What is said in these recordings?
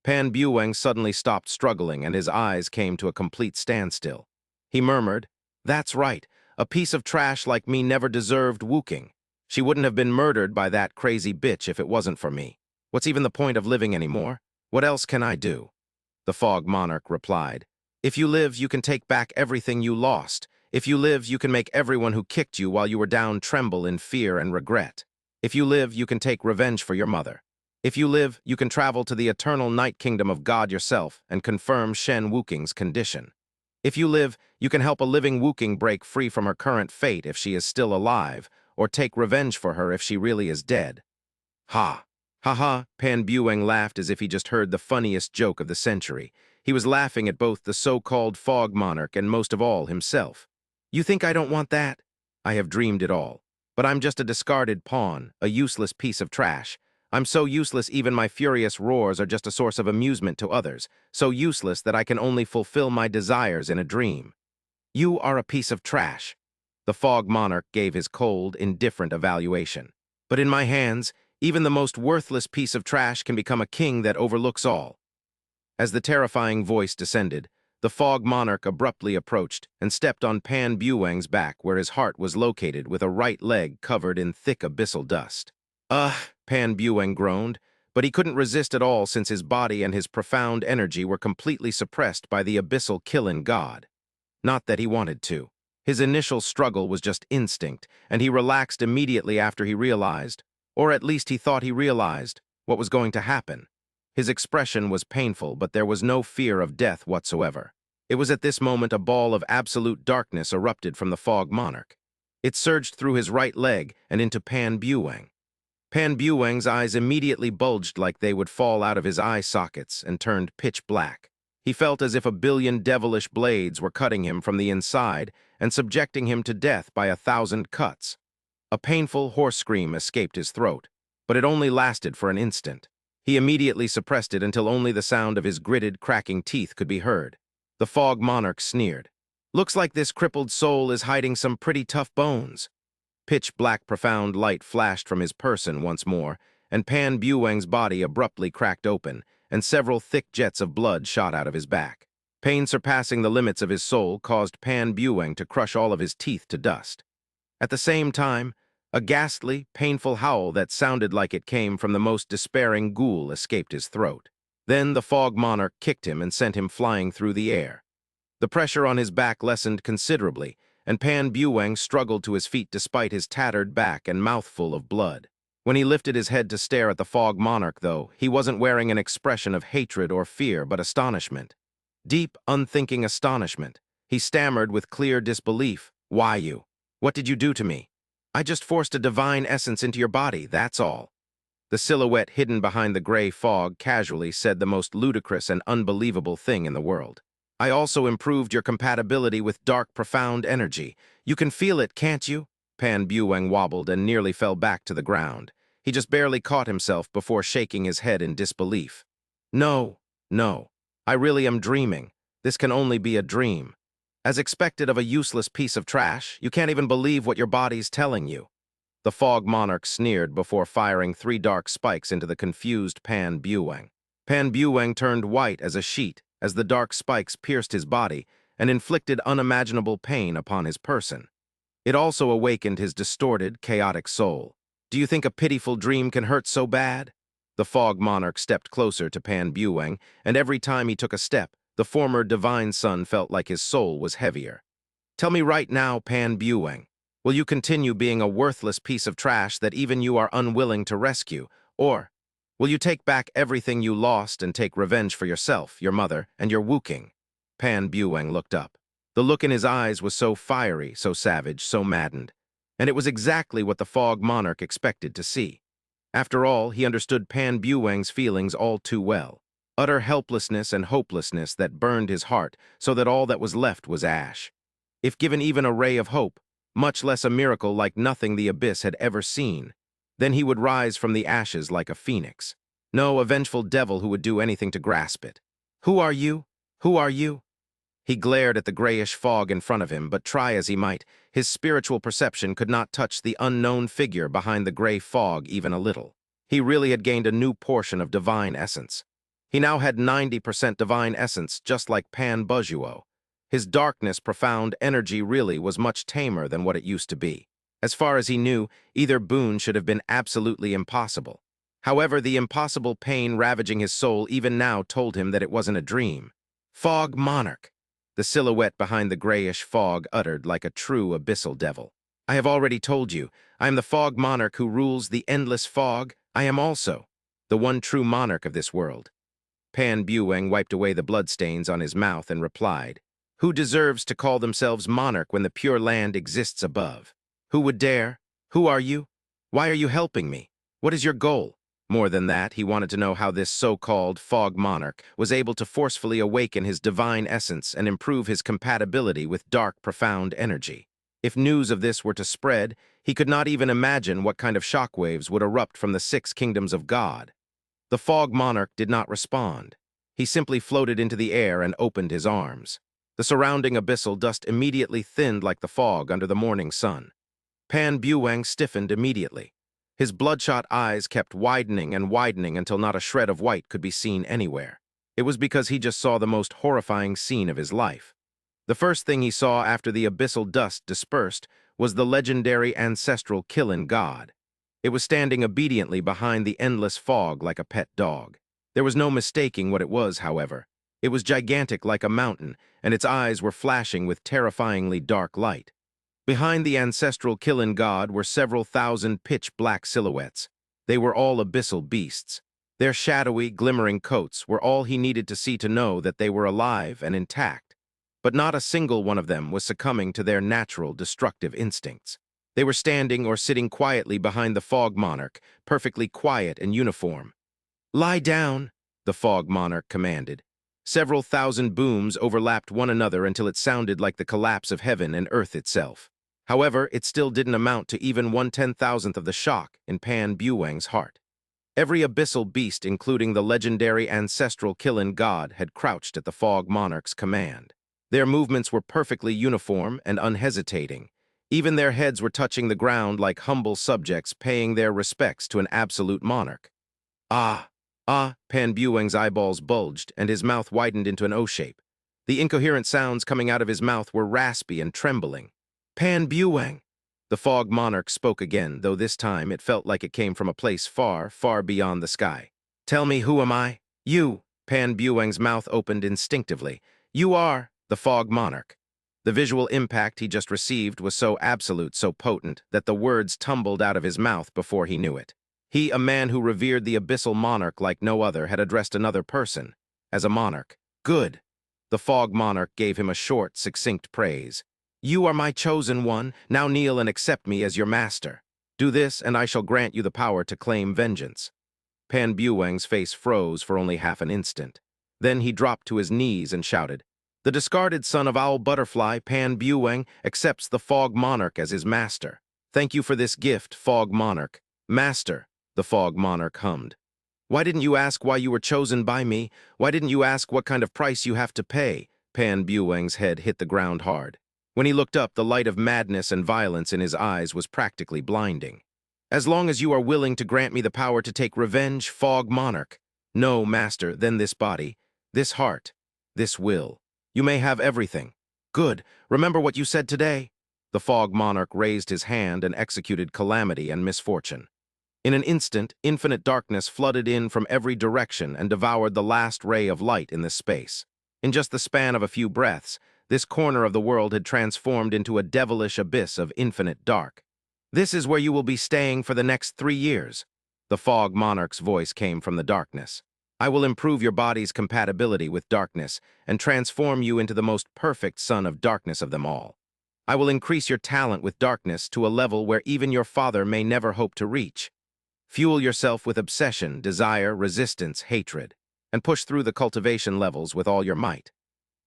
Pan Bueng suddenly stopped struggling and his eyes came to a complete standstill. He murmured, "That's right. A piece of trash like me never deserved Wooking. She wouldn't have been murdered by that crazy bitch if it wasn't for me. What's even the point of living anymore? What else can I do?" The Fog Monarch replied, "If you live, you can take back everything you lost. If you live, you can make everyone who kicked you while you were down tremble in fear and regret. If you live, you can take revenge for your mother. If you live, you can travel to the eternal night kingdom of God yourself and confirm Shen Wuking's condition. If you live, you can help a living Wuking break free from her current fate if she is still alive, or take revenge for her if she really is dead." Ha! Ha ha! Pan Bueng laughed as if he just heard the funniest joke of the century. He was laughing at both the so-called Fog Monarch and most of all himself. "You think I don't want that? I have dreamed it all. But I'm just a discarded pawn, a useless piece of trash. I'm so useless even my furious roars are just a source of amusement to others, so useless that I can only fulfill my desires in a dream. You are a piece of trash." The Fog Monarch gave his cold, indifferent evaluation. "But in my hands, even the most worthless piece of trash can become a king that overlooks all." As the terrifying voice descended, the Fog Monarch abruptly approached and stepped on Pan Bueng's back where his heart was located with a right leg covered in thick abyssal dust. "Ugh," Pan Bueng groaned, but he couldn't resist at all since his body and his profound energy were completely suppressed by the abyssal killing god. Not that he wanted to. His initial struggle was just instinct, and he relaxed immediately after he realized, or at least he thought he realized, what was going to happen. His expression was painful, but there was no fear of death whatsoever. It was at this moment a ball of absolute darkness erupted from the Fog Monarch. It surged through his right leg and into Pan Bueng. Pan Bueng's eyes immediately bulged like they would fall out of his eye sockets and turned pitch black. He felt as if a billion devilish blades were cutting him from the inside and subjecting him to death by 1,000 cuts. A painful hoarse scream escaped his throat, but it only lasted for an instant. He immediately suppressed it until only the sound of his gritted, cracking teeth could be heard. The Fog Monarch sneered. "Looks like this crippled soul is hiding some pretty tough bones." Pitch-black profound light flashed from his person once more, and Pan Bueng's body abruptly cracked open, and several thick jets of blood shot out of his back. Pain surpassing the limits of his soul caused Pan Bueng to crush all of his teeth to dust. At the same time, a ghastly, painful howl that sounded like it came from the most despairing ghoul escaped his throat. Then the Fog Monarch kicked him and sent him flying through the air. The pressure on his back lessened considerably, and Pan Bueng struggled to his feet despite his tattered back and mouthful of blood. When he lifted his head to stare at the Fog Monarch, though, he wasn't wearing an expression of hatred or fear, but astonishment. Deep, unthinking astonishment. He stammered with clear disbelief. "Why you? What did you do to me?" "I just forced a divine essence into your body, that's all." The silhouette hidden behind the gray fog casually said the most ludicrous and unbelievable thing in the world. "I also improved your compatibility with dark, profound energy. You can feel it, can't you?" Pan Bueng wobbled and nearly fell back to the ground. He just barely caught himself before shaking his head in disbelief. "No, no. I really am dreaming. This can only be a dream. As expected of a useless piece of trash, you can't even believe what your body's telling you." The Fog Monarch sneered before firing 3 dark spikes into the confused Pan Bueng. Pan Bueng turned white as a sheet as the dark spikes pierced his body and inflicted unimaginable pain upon his person. It also awakened his distorted, chaotic soul. "Do you think a pitiful dream can hurt so bad?" The Fog Monarch stepped closer to Pan Bueng, and every time he took a step, the former divine son felt like his soul was heavier. "Tell me right now, Pan Bueng, will you continue being a worthless piece of trash that even you are unwilling to rescue, or will you take back everything you lost and take revenge for yourself, your mother, and your Wooking?" Pan Bueng looked up. The look in his eyes was so fiery, so savage, so maddened, and it was exactly what the Fog Monarch expected to see. After all, he understood Pan Bueng's feelings all too well. Utter helplessness and hopelessness that burned his heart so that all that was left was ash. If given even a ray of hope, much less a miracle like nothing the abyss had ever seen, then he would rise from the ashes like a phoenix. No, a vengeful devil who would do anything to grasp it. "Who are you? Who are you?" He glared at the grayish fog in front of him, but try as he might, his spiritual perception could not touch the unknown figure behind the gray fog even a little. He really had gained a new portion of divine essence. He now had 90% divine essence, just like Pan Bujuo. His darkness, profound energy really was much tamer than what it used to be. As far as he knew, either boon should have been absolutely impossible. However, the impossible pain ravaging his soul even now told him that it wasn't a dream. Fog Monarch. The silhouette behind the grayish fog uttered like a true abyssal devil. I have already told you, I am the Fog Monarch who rules the endless fog. I am also the one true monarch of this world. Pan Bueng wiped away the bloodstains on his mouth and replied, "Who deserves to call themselves monarch when the pure land exists above? Who would dare? Who are you? Why are you helping me? What is your goal?" More than that, he wanted to know how this so-called Fog Monarch was able to forcefully awaken his divine essence and improve his compatibility with dark, profound energy. If news of this were to spread, he could not even imagine what kind of shockwaves would erupt from the 6 kingdoms of God. The Fog Monarch did not respond. He simply floated into the air and opened his arms. The surrounding abyssal dust immediately thinned like the fog under the morning sun. Pan Bueng stiffened immediately. His bloodshot eyes kept widening and widening until not a shred of white could be seen anywhere. It was because he just saw the most horrifying scene of his life. The first thing he saw after the abyssal dust dispersed was the legendary ancestral Killing God. It was standing obediently behind the endless fog like a pet dog. There was no mistaking what it was, however. It was gigantic like a mountain, and its eyes were flashing with terrifyingly dark light. Behind the ancestral Killing God were several thousand pitch-black silhouettes. They were all abyssal beasts. Their shadowy, glimmering coats were all he needed to see to know that they were alive and intact. But not a single one of them was succumbing to their natural, destructive instincts. They were standing or sitting quietly behind the Fog Monarch, perfectly quiet and uniform. "Lie down," the Fog Monarch commanded. Several thousand booms overlapped one another until it sounded like the collapse of heaven and earth itself. However, it still didn't amount to even 1/10,000th of the shock in Pan Bueng's heart. Every abyssal beast, including the legendary ancestral Killing God, had crouched at the Fog Monarch's command. Their movements were perfectly uniform and unhesitating. Even their heads were touching the ground like humble subjects paying their respects to an absolute monarch. "Ah, ah," Pan Bueng's eyeballs bulged and his mouth widened into an O shape. The incoherent sounds coming out of his mouth were raspy and trembling. "Pan Bueng." The Fog Monarch spoke again, though this time it felt like it came from a place far, far beyond the sky. "Tell me, who am I?" "You." Pan Bueng's mouth opened instinctively. "You are the Fog Monarch." The visual impact he just received was so absolute, so potent, that the words tumbled out of his mouth before he knew it. He, a man who revered the abyssal monarch like no other, had addressed another person as a monarch. "Good." The Fog Monarch gave him a short, succinct praise. "You are my chosen one. Now kneel and accept me as your master. Do this, and I shall grant you the power to claim vengeance." Pan Bueng's face froze for only half an instant. Then he dropped to his knees and shouted, "The discarded son of Owl Butterfly, Pan Bueng, accepts the Fog Monarch as his master. Thank you for this gift, Fog Monarch." "Master," the Fog Monarch hummed. "Why didn't you ask why you were chosen by me? Why didn't you ask what kind of price you have to pay?" Pan Bueng's head hit the ground hard. When he looked up, the light of madness and violence in his eyes was practically blinding. "As long as you are willing to grant me the power to take revenge, Fog Monarch." "No, master, then this body, this heart, this will. You may have everything." "Good. Remember what you said today." The Fog Monarch raised his hand and executed calamity and misfortune. In an instant, infinite darkness flooded in from every direction and devoured the last ray of light in this space. In just the span of a few breaths, this corner of the world had transformed into a devilish abyss of infinite dark. "This is where you will be staying for the next 3 years." The Fog Monarch's voice came from the darkness. "I will improve your body's compatibility with darkness and transform you into the most perfect son of darkness of them all. I will increase your talent with darkness to a level where even your father may never hope to reach. Fuel yourself with obsession, desire, resistance, hatred, and push through the cultivation levels with all your might.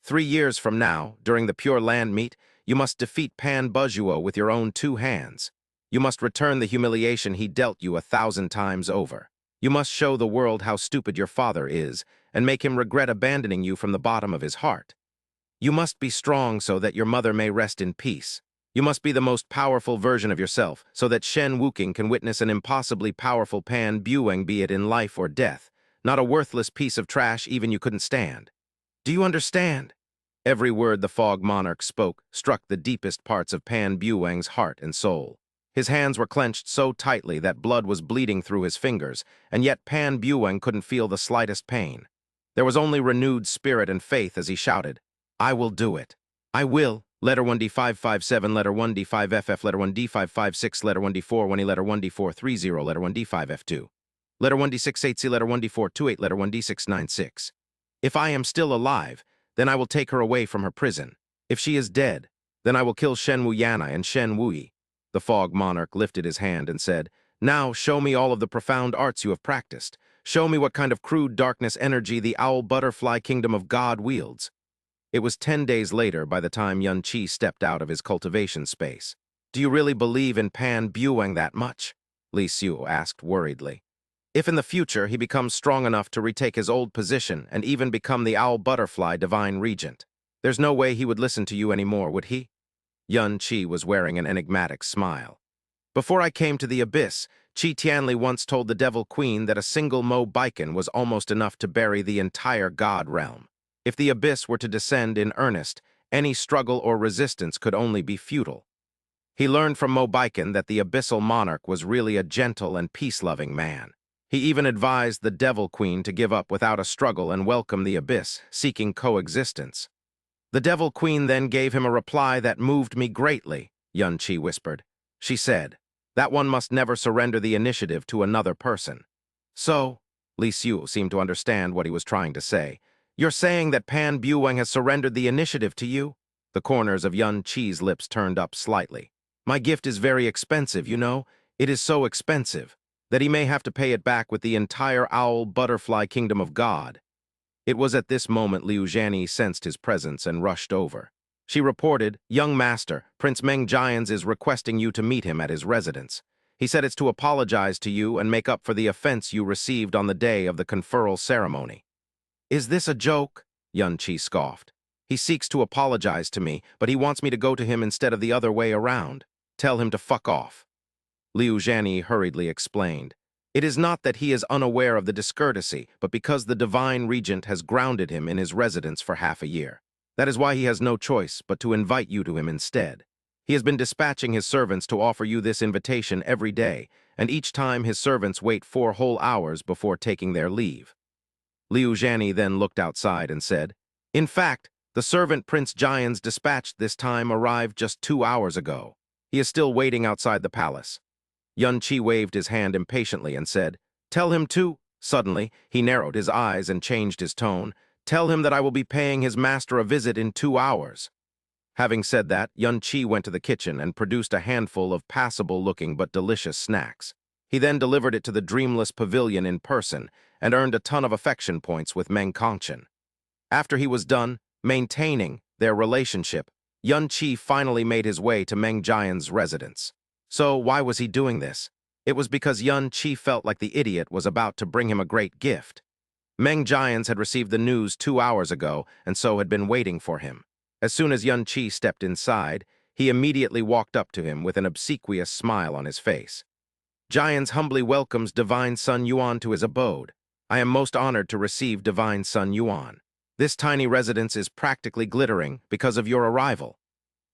3 years from now, during the Pure Land meet, you must defeat Pan Bujuo with your own 2 hands. You must return the humiliation he dealt you 1,000 times over. You must show the world how stupid your father is and make him regret abandoning you from the bottom of his heart. You must be strong so that your mother may rest in peace. You must be the most powerful version of yourself so that Shen Wuking can witness an impossibly powerful Pan Bueng, be it in life or death. not a worthless piece of trash even you couldn't stand. Do you understand? Every word the fog monarch spoke struck the deepest parts of Pan Buwang's heart and soul. His hands were clenched so tightly that blood was bleeding through his fingers, and yet Pan Buwang couldn't feel the slightest pain. There was only renewed spirit and faith as he shouted, "I will do it. I will. Letter 1D557, letter 1D5FF, letter 1D556, letter 1D4, 1E, letter 1D430, letter 1D5F2. Letter 1D680, letter 1D428, letter 1D696. If I am still alive, then I will take her away from her prison. If she is dead, then I will kill Shen Wu Yana and Shen Wuyi." The fog monarch lifted his hand and said, "Now show me all of the profound arts you have practiced. Show me what kind of crude darkness energy the owl butterfly kingdom of God wields." It was 10 days later by the time Yun Qi stepped out of his cultivation space. "Do you really believe in Pan Buwang that much?" Li Xiu asked worriedly. "If in the future he becomes strong enough to retake his old position and even become the owl butterfly divine regent, there's no way he would listen to you anymore, would he?" Yun Qi was wearing an enigmatic smile. "Before I came to the abyss, Qi Tianli once told the Devil Queen that a single Mo Baiken was almost enough to bury the entire God realm. If the abyss were to descend in earnest, any struggle or resistance could only be futile. He learned from Mo Baiken that the abyssal monarch was really a gentle and peace-loving man. He even advised the Devil Queen to give up without a struggle and welcome the abyss, seeking coexistence. The Devil Queen then gave him a reply that moved me greatly," Yun Qi whispered. "She said, that one must never surrender the initiative to another person." "So," Li Xiu seemed to understand what he was trying to say, "you're saying that Pan Buwang has surrendered the initiative to you?" The corners of Yun Qi's lips turned up slightly. "My gift is very expensive, you know. It is so expensive that he may have to pay it back with the entire owl butterfly kingdom of God." It was at this moment Liu Zhani sensed his presence and rushed over. She reported, "Young master, Prince Meng Jians is requesting you to meet him at his residence. He said it's to apologize to you and make up for the offense you received on the day of the conferral ceremony." "Is this a joke?" Yun Qi scoffed. "He seeks to apologize to me, but he wants me to go to him instead of the other way around. Tell him to fuck off." Liu Zhani hurriedly explained, "It is not that he is unaware of the discourtesy, but because the divine regent has grounded him in his residence for half a year. That is why he has no choice but to invite you to him instead. He has been dispatching his servants to offer you this invitation every day, and each time his servants wait 4 whole hours before taking their leave." Liu Zhani then looked outside and said, "In fact, the servant Prince Jian's dispatched this time arrived just 2 hours ago. He is still waiting outside the palace." Yun Qi waved his hand impatiently and said, "Tell him to—" Suddenly, he narrowed his eyes and changed his tone. "Tell him that I will be paying his master a visit in 2 hours." Having said that, Yun Qi went to the kitchen and produced a handful of passable-looking but delicious snacks. He then delivered it to the dreamless pavilion in person and earned a ton of affection points with Meng Kongchen. After he was done maintaining their relationship, Yun Qi finally made his way to Meng Jian's residence. So why was he doing this? It was because Yun Qi felt like the idiot was about to bring him a great gift. Meng Jians had received the news 2 hours ago and so had been waiting for him. As soon as Yun Qi stepped inside, he immediately walked up to him with an obsequious smile on his face. "Jians humbly welcomes Divine Sun Yuan to his abode. I am most honored to receive Divine Sun Yuan. This tiny residence is practically glittering because of your arrival."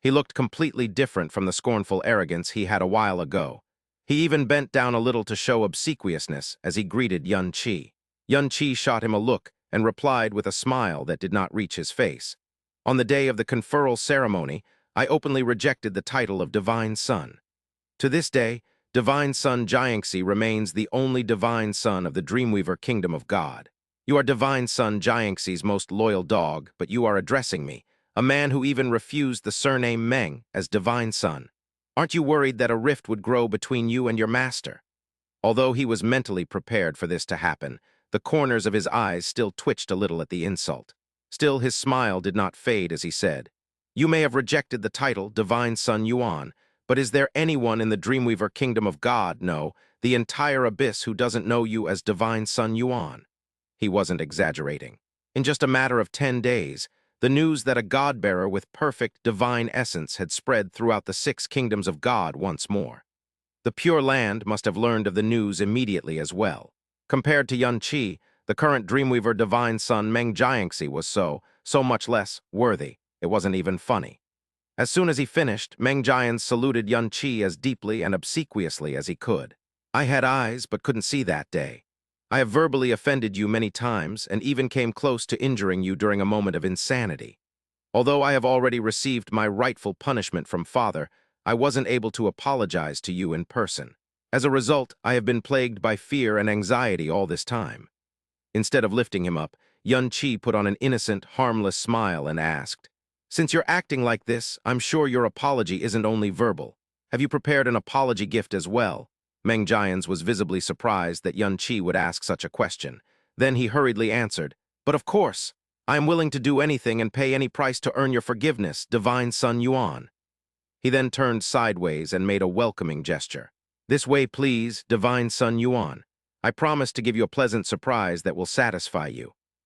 He looked completely different from the scornful arrogance he had a while ago. He even bent down a little to show obsequiousness as he greeted Yun Qi. Yun Qi shot him a look and replied with a smile that did not reach his face. "On the day of the conferral ceremony, I openly rejected the title of Divine Son. To this day, Divine Son Jiangxi remains the only Divine Son of the Dreamweaver Kingdom of God. You are Divine Son Jiangxi's most loyal dog, but you are addressing me, a man who even refused the surname Meng, as Divine Son. Aren't you worried that a rift would grow between you and your master?" Although he was mentally prepared for this to happen, the corners of his eyes still twitched a little at the insult. Still, his smile did not fade as he said, "You may have rejected the title Divine Son Yuan, but is there anyone in the Dreamweaver Kingdom of God, no, the entire abyss, who doesn't know you as Divine Son Yuan?" He wasn't exaggerating. In just a matter of 10 days, the news that a God-bearer with perfect divine essence had spread throughout the 6 kingdoms of God once more. The Pure Land must have learned of the news immediately as well. Compared to Yun Qi, The current Dreamweaver divine son Meng Jiangxi was so much less worthy. It wasn't even funny. As soon as he finished, Meng Jian saluted Yun Qi as deeply and obsequiously as he could. I had eyes but couldn't see that day. I have verbally offended you many times and even came close to injuring you during a moment of insanity. Although I have already received my rightful punishment from Father, I wasn't able to apologize to you in person. As a result, I have been plagued by fear and anxiety all this time. Instead of lifting him up, Yun Qi put on an innocent, harmless smile and asked, "Since you're acting like this, I'm sure your apology isn't only verbal. Have you prepared an apology gift as well?" Meng Jians was visibly surprised that Yun Qi would ask such a question. Then he hurriedly answered, "But of course, I am willing to do anything and pay any price to earn your forgiveness, Divine Sun Yuan." He then turned sideways and made a welcoming gesture. "This way, please, Divine Sun Yuan. I promise to give you a pleasant surprise that will satisfy you."